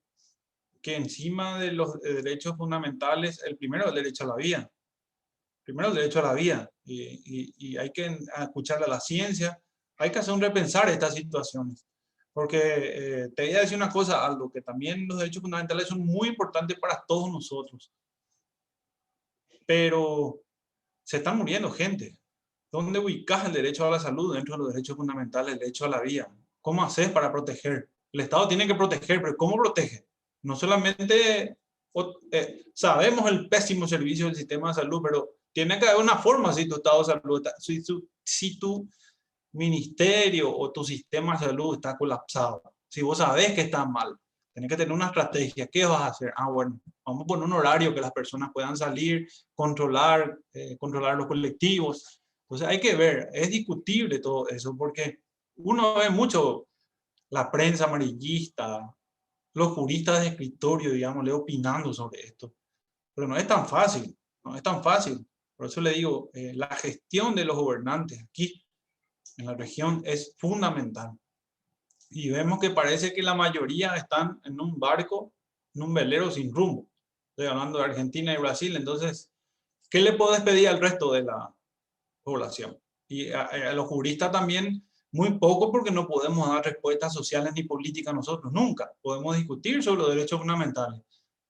que encima de los derechos fundamentales, el primero es el derecho a la vida. Primero el derecho a la vida. Y hay que escuchar a la ciencia. Hay que hacer un repensar estas situaciones. Porque te voy a decir una cosa, Aldo, que también los derechos fundamentales son muy importantes para todos nosotros. Pero se está muriendo gente. ¿Dónde ubicas el derecho a la salud dentro de los derechos fundamentales, el derecho a la vida? ¿Cómo haces para proteger? El Estado tiene que proteger, pero ¿cómo protege? No solamente sabemos el pésimo servicio del sistema de salud, pero tiene que haber una forma si tu Estado de salud, si tu ministerio o tu sistema de salud está colapsado. Si vos sabés que está mal, tenés que tener una estrategia. ¿Qué vas a hacer? Bueno, vamos a poner un horario que las personas puedan salir, controlar los colectivos. Entonces hay que ver, es discutible todo eso, porque uno ve mucho la prensa amarillista, los juristas de escritorio, digamos, opinando sobre esto. Pero no es tan fácil, no es tan fácil. Por eso le digo, la gestión de los gobernantes aquí en la región es fundamental. Y vemos que parece que la mayoría están en un barco, en un velero sin rumbo. Estoy hablando de Argentina y Brasil. Entonces, ¿qué le puedes pedir al resto de la población? Y a los juristas también muy poco, porque no podemos dar respuestas sociales ni políticas nosotros, nunca. Podemos discutir sobre los derechos fundamentales.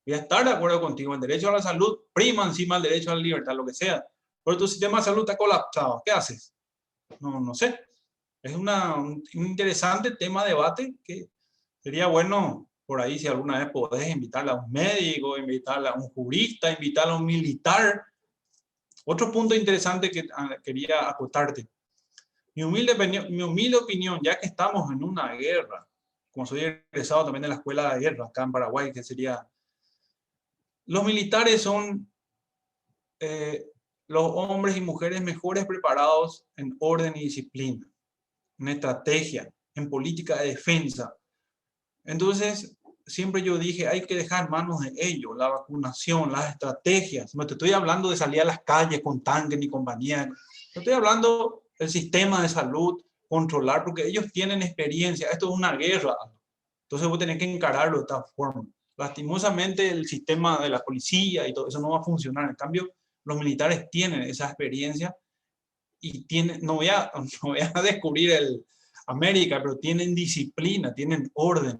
Voy a estar de acuerdo contigo, el derecho a la salud prima encima del derecho a la libertad, lo que sea. Pero tu sistema de salud está colapsado, ¿qué haces? No sé. Es un interesante tema de debate que sería bueno por ahí, si alguna vez podés invitarle a un médico, invitarle a un jurista, invitarle a un militar. Otro punto interesante que quería acotarte. Mi humilde opinión, ya que estamos en una guerra, como soy egresado también de la escuela de guerra acá en Paraguay, que sería, los militares son los hombres y mujeres mejores preparados en orden y disciplina. en estrategia, en política de defensa. Entonces, siempre yo dije, hay que dejar en manos de ellos la vacunación, las estrategias. No te estoy hablando de salir a las calles con tanques ni compañía. No estoy hablando del sistema de salud, controlar, porque ellos tienen experiencia. Esto es una guerra. Entonces vos tenés que encararlo de esta forma. Lastimosamente el sistema de la policía y todo eso no va a funcionar. En cambio, los militares tienen esa experiencia y tienen, no voy a descubrir América, pero tienen disciplina, tienen orden.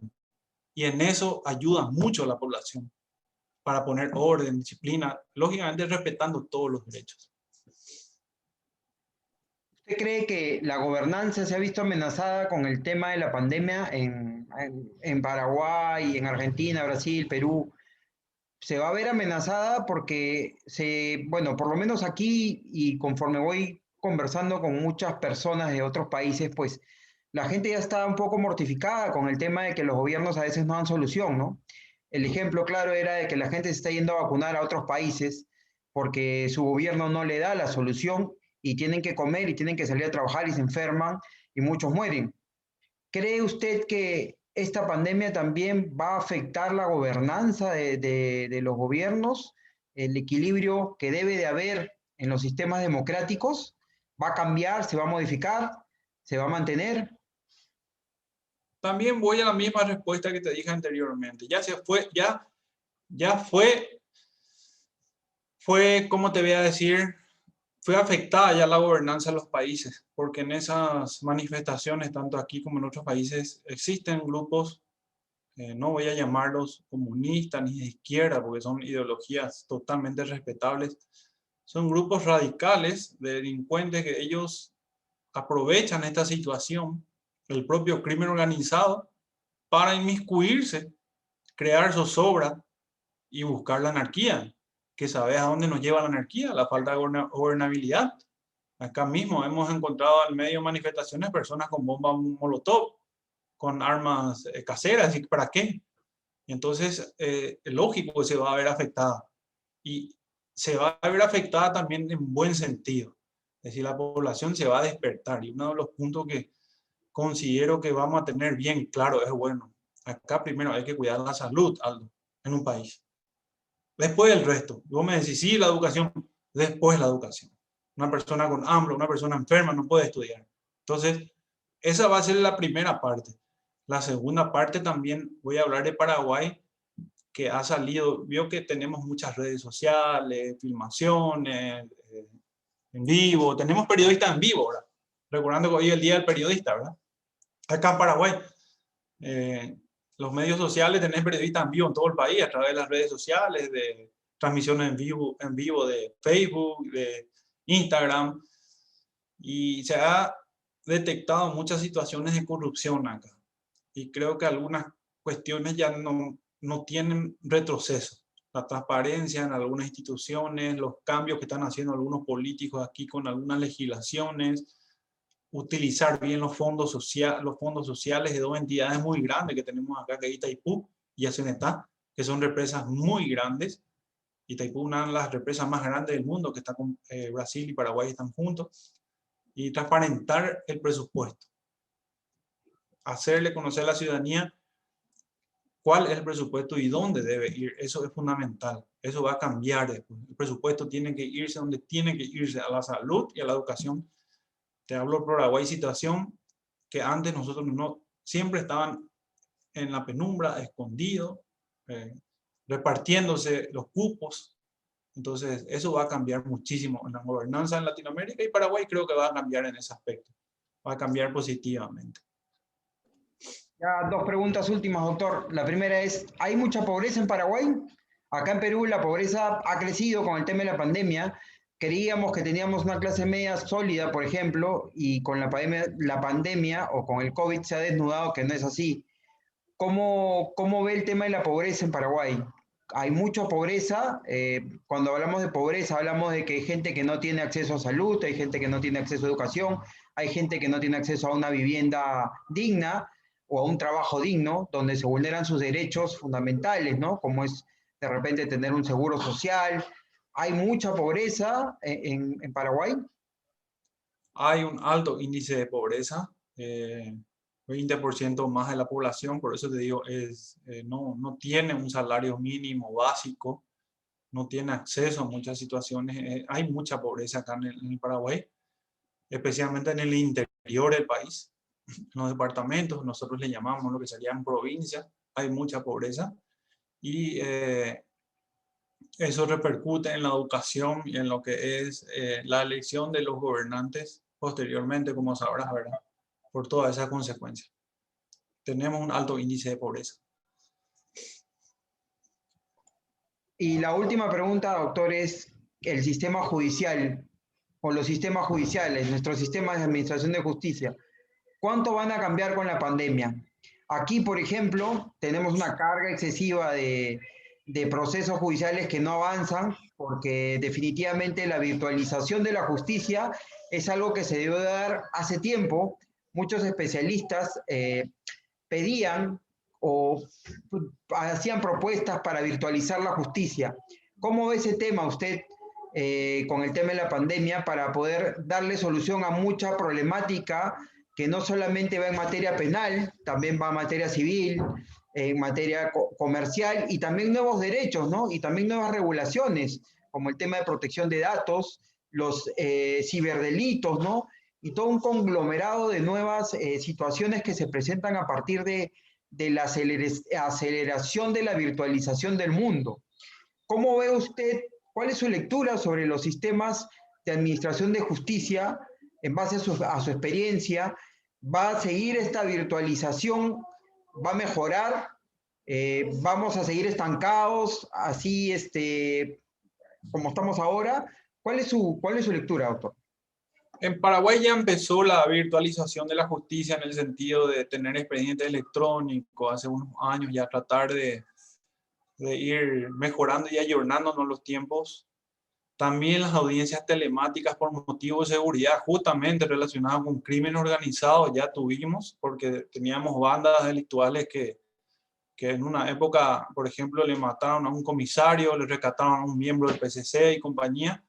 Y en eso ayuda mucho a la población para poner orden, disciplina, lógicamente respetando todos los derechos. ¿Usted cree que la gobernanza se ha visto amenazada con el tema de la pandemia en Paraguay, en Argentina, Brasil, Perú? Se va a ver amenazada porque bueno, por lo menos aquí y conforme voy conversando con muchas personas de otros países, pues la gente ya está un poco mortificada con el tema de que los gobiernos a veces no dan solución, ¿no? El ejemplo claro era de que la gente se está yendo a vacunar a otros países porque su gobierno no le da la solución y tienen que comer y tienen que salir a trabajar y se enferman y muchos mueren. ¿Cree usted que esta pandemia también va a afectar la gobernanza de los gobiernos, el equilibrio que debe de haber en los sistemas democráticos? ¿Va a cambiar, se va a modificar, se va a mantener? También voy a la misma respuesta que te dije anteriormente. Ya fue, ¿cómo te voy a decir? Fue afectada ya la gobernanza de los países, porque en esas manifestaciones, tanto aquí como en otros países, existen grupos, no voy a llamarlos comunistas ni de izquierda, porque son ideologías totalmente respetables, son grupos radicales de delincuentes que ellos aprovechan esta situación, el propio crimen organizado, para inmiscuirse, crear zozobra y buscar la anarquía, que sabes a dónde nos lleva la anarquía, la falta de gobernabilidad. Acá mismo hemos encontrado en medio de manifestaciones personas con bombas molotov, con armas caseras, ¿y para qué? Entonces, lógico que se va a ver afectada. Y se va a ver afectada también en buen sentido. Es decir, la población se va a despertar. Y uno de los puntos que considero que vamos a tener bien claro es, bueno, acá primero hay que cuidar la salud, Aldo, en un país. Después el resto. Vos me decís, sí, la educación, después la educación. Una persona con hambre, una persona enferma no puede estudiar. Entonces, esa va a ser la primera parte. La segunda parte también voy a hablar de Paraguay, que ha salido, vio que tenemos muchas redes sociales, filmaciones, en vivo, tenemos periodistas en vivo ahora, recordando que hoy es el Día del Periodista, ¿verdad? Acá en Paraguay, los medios sociales tenés periodistas en vivo en todo el país a través de las redes sociales, de transmisiones en vivo de Facebook, de Instagram, y se ha detectado muchas situaciones de corrupción acá. Y creo que algunas cuestiones ya no tienen retroceso. La transparencia en algunas instituciones, los cambios que están haciendo algunos políticos aquí con algunas legislaciones, utilizar bien los fondos sociales de dos entidades muy grandes que tenemos acá, que es Itaipú y Acenetá, que son represas muy grandes. Itaipú, una de las represas más grandes del mundo, que está con Brasil y Paraguay están juntos, y transparentar el presupuesto. Hacerle conocer a la ciudadanía cuál es el presupuesto y dónde debe ir. Eso es fundamental. Eso va a cambiar después. El presupuesto tiene que irse donde tiene que irse, a la salud y a la educación. Te hablo de Paraguay, situación que antes nosotros no, siempre estaban en la penumbra, escondidos, repartiéndose los cupos. Entonces, eso va a cambiar muchísimo en la gobernanza en Latinoamérica, y Paraguay creo que va a cambiar en ese aspecto. Va a cambiar positivamente. Ya, dos preguntas últimas, doctor. La primera es, ¿hay mucha pobreza en Paraguay? Acá en Perú la pobreza ha crecido con el tema de la pandemia. Creíamos que teníamos una clase media sólida, por ejemplo, y con la pandemia o con el COVID se ha desnudado que no es así. ¿Cómo ve el tema de la pobreza en Paraguay? Hay mucha pobreza. Cuando hablamos de pobreza, hablamos de que hay gente que no tiene acceso a salud, hay gente que no tiene acceso a educación, hay gente que no tiene acceso a una vivienda digna o a un trabajo digno, donde se vulneran sus derechos fundamentales, ¿no? Como es de repente tener un seguro social. Hay mucha pobreza en Paraguay. Hay un alto índice de pobreza. 20% más de la población, por eso te digo, no tiene un salario mínimo básico, no tiene acceso a muchas situaciones. Hay mucha pobreza acá en el Paraguay, especialmente en el interior del país, en los departamentos, nosotros le llamamos lo que serían provincias, hay mucha pobreza y eso repercute en la educación y en lo que es la elección de los gobernantes posteriormente, como sabrás, ¿verdad? Por todas esas consecuencias. Tenemos un alto índice de pobreza. Y la última pregunta, doctor, es el sistema judicial o los sistemas judiciales, nuestro sistema de administración de justicia. ¿Cuánto van a cambiar con la pandemia? Aquí, por ejemplo, tenemos una carga excesiva de procesos judiciales que no avanzan porque definitivamente la virtualización de la justicia es algo que se debe dar hace tiempo. Muchos especialistas pedían o hacían propuestas para virtualizar la justicia. ¿Cómo ve ese tema usted con el tema de la pandemia para poder darle solución a mucha problemática que no solamente va en materia penal, también va en materia civil, en materia comercial y también nuevos derechos, ¿no? Y también nuevas regulaciones, como el tema de protección de datos, los ciberdelitos, ¿no? Y todo un conglomerado de nuevas situaciones que se presentan a partir de la aceleración de la virtualización del mundo. ¿Cómo ve usted, cuál es su lectura sobre los sistemas de administración de justicia en base a su experiencia? ¿Va a seguir esta virtualización? ¿Va a mejorar? ¿Vamos a seguir estancados así como estamos ahora? ¿Cuál es su lectura, doctor? En Paraguay ya empezó la virtualización de la justicia en el sentido de tener expediente electrónico, hace unos años ya tratar de ir mejorando y ayornándonos los tiempos. También las audiencias telemáticas por motivos de seguridad, justamente relacionadas con crimen organizado, ya tuvimos, porque teníamos bandas delictuales que en una época, por ejemplo, le mataron a un comisario, le rescataron a un miembro del PCC y compañía.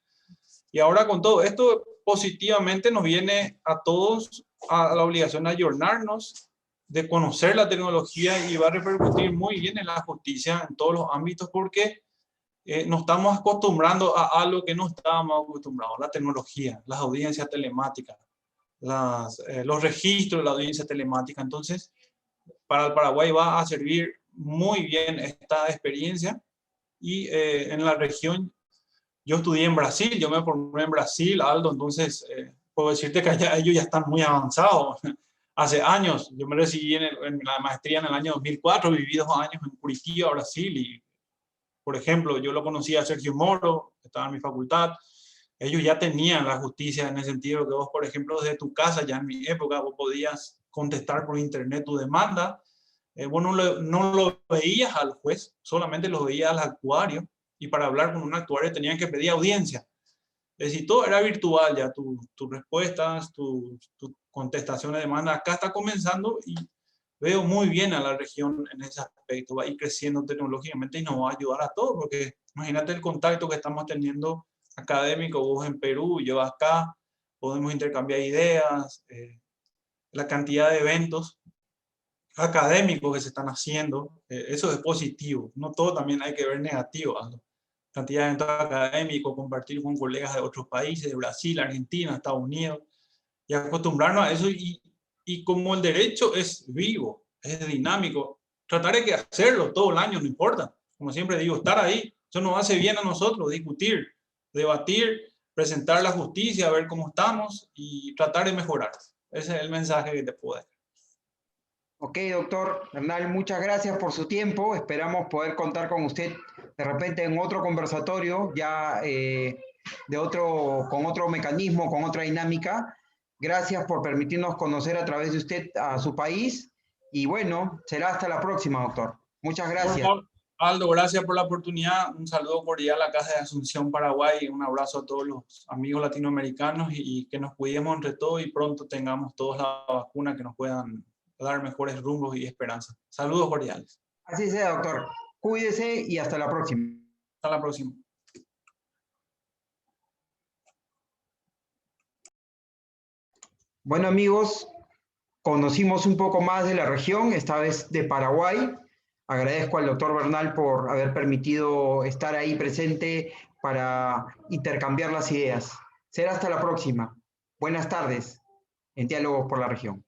Y ahora con todo esto, positivamente nos viene a todos a la obligación de ayornarnos, de conocer la tecnología y va a repercutir muy bien en la justicia en todos los ámbitos porque nos estamos acostumbrando a algo que no estábamos acostumbrados, la tecnología, las audiencias telemáticas, los registros de la audiencia telemática. Entonces, para el Paraguay va a servir muy bien esta experiencia y en la región, yo estudié en Brasil, yo me formé en Brasil, Aldo, entonces puedo decirte que allá ellos ya están muy avanzados. Hace años, yo me recibí en la maestría en el año 2004, viví 2 años en Curitiba, Brasil, y por ejemplo, yo lo conocía a Sergio Moro, que estaba en mi facultad, ellos ya tenían la justicia en el sentido que vos, por ejemplo, desde tu casa, ya en mi época, vos podías contestar por internet tu demanda, vos no lo veías al juez, solamente lo veías al actuario, y para hablar con un actuario tenían que pedir audiencia. Es decir, todo era virtual ya, tus respuestas, tu contestación de demanda, acá está comenzando y veo muy bien a la región en ese aspecto, va a ir creciendo tecnológicamente y nos va a ayudar a todos, porque imagínate el contacto que estamos teniendo académico, vos en Perú, yo acá, podemos intercambiar ideas, la cantidad de eventos académicos que se están haciendo, eso es positivo, no todo también hay que ver negativo, ¿no? Cantidad de eventos académicos, compartir con colegas de otros países, de Brasil, Argentina, Estados Unidos, y acostumbrarnos a eso y como el derecho es vivo, es dinámico, tratar de hacerlo todo el año, no importa. Como siempre digo, estar ahí, eso nos hace bien a nosotros, discutir, debatir, presentar la justicia, ver cómo estamos y tratar de mejorar. Ese es el mensaje que te puedo dar. Ok, doctor Bernal, muchas gracias por su tiempo. Esperamos poder contar con usted de repente en otro conversatorio, ya con otro mecanismo, con otra dinámica. Gracias por permitirnos conocer a través de usted a su país. Y bueno, será hasta la próxima, doctor. Muchas Por gracias. favor, Aldo, gracias por la oportunidad. Un saludo cordial a la Casa de Asunción, Paraguay. Un abrazo a todos los amigos latinoamericanos y que nos cuidemos entre todos y pronto tengamos todos la vacuna que nos puedan dar mejores rumbos y esperanzas. Saludos cordiales. Así sea, doctor. Cuídese y hasta la próxima. Hasta la próxima. Bueno, amigos, conocimos un poco más de la región, esta vez de Paraguay. Agradezco al doctor Bernal por haber permitido estar ahí presente para intercambiar las ideas. Será hasta la próxima. Buenas tardes en Diálogos por la Región.